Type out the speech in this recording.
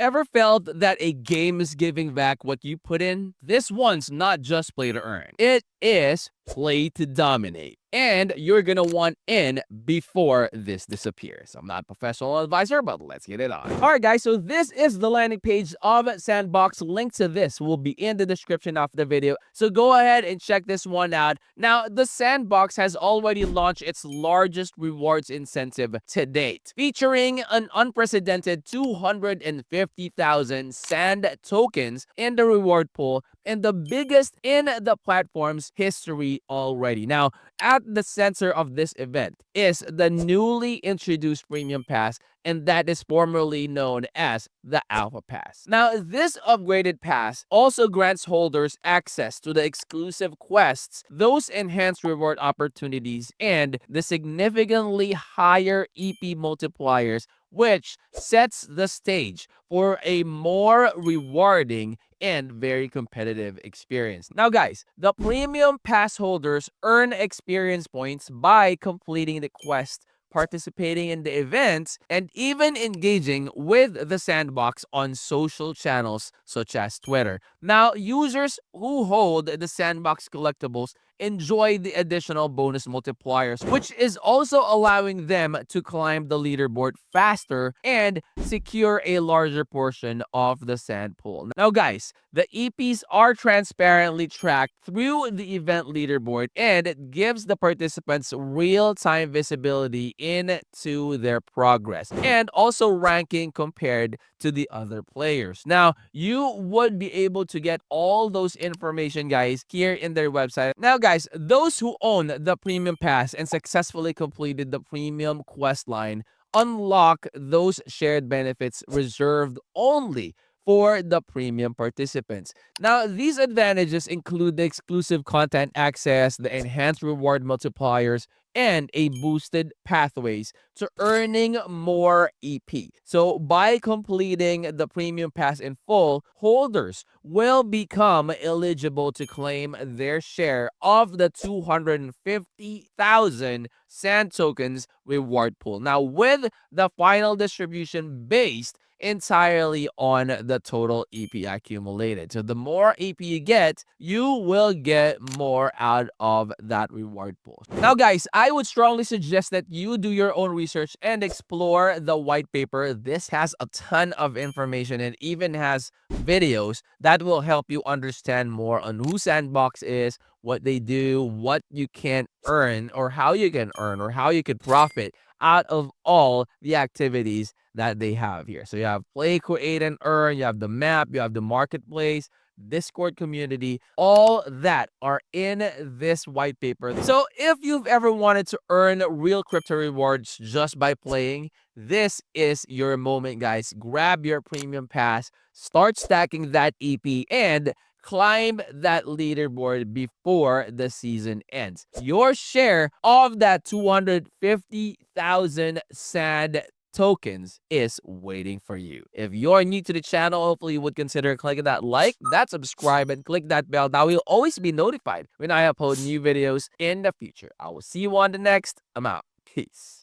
ever felt that a game is giving back what you put in? This one's not just play to earn. It is play to dominate. And you're gonna want in before this disappears. I'm not a professional advisor, but let's get it on. Alright guys, so this is the landing page of Sandbox. Link to this will be in the description of the video. So go ahead and check this one out. Now, the Sandbox has already launched its largest rewards incentive to date, featuring an unprecedented 250,000 Sand tokens in the reward pool and the biggest in the platform's history already. Now, at the center of this event is the newly introduced Premium Pass, and that is formerly known as the Alpha Pass. Now, this upgraded pass also grants holders access to the exclusive quests, those enhanced reward opportunities, and the significantly higher EP multipliers, which sets the stage for a more rewarding and very competitive experience. Now guys, the premium pass holders earn experience points by completing the quest, participating in the events, and even engaging with the Sandbox on social channels such as Twitter. Now, users who hold the Sandbox collectibles enjoy the additional bonus multipliers, which is also allowing them to climb the leaderboard faster and secure a larger portion of the sand pool. Now guys, the EPs are transparently tracked through the event leaderboard, and it gives the participants real-time visibility into their progress and also ranking compared to the other players. Now, you would be able to get all those information, guys, here in their website. Now, guys, those who own the Premium Pass and successfully completed the Premium Quest line unlock those shared benefits reserved only for the premium participants. Now, these advantages include the exclusive content access, the enhanced reward multipliers, and a boosted pathways to earning more EP. So by completing the Premium Pass in full, holders will become eligible to claim their share of the 250,000 Sand tokens reward pool. Now, with the final distribution based entirely on the total EP accumulated. So the more EP you get, you will get more out of that reward pool. Now guys, I would strongly suggest that you do your own research and explore the white paper. This has a ton of information and even has videos that will help you understand more on who Sandbox is, what they do, what you can earn, or how you can earn, or how you could profit out of all the activities that they have here. So you have play, create, and earn, you have the map, you have the marketplace, Discord community, all that are in this white paper. So if you've ever wanted to earn real crypto rewards just by playing, this is your moment, guys. Grab your Premium Pass, start stacking that EP, and climb that leaderboard before the season ends. Your share of that 250,000 Sand tokens is waiting for you. If you're new to the channel, hopefully you would consider clicking that like, that subscribe, and click that bell. Now you'll always be notified when I upload new videos in the future. I will see you on the next. I'm out. Peace.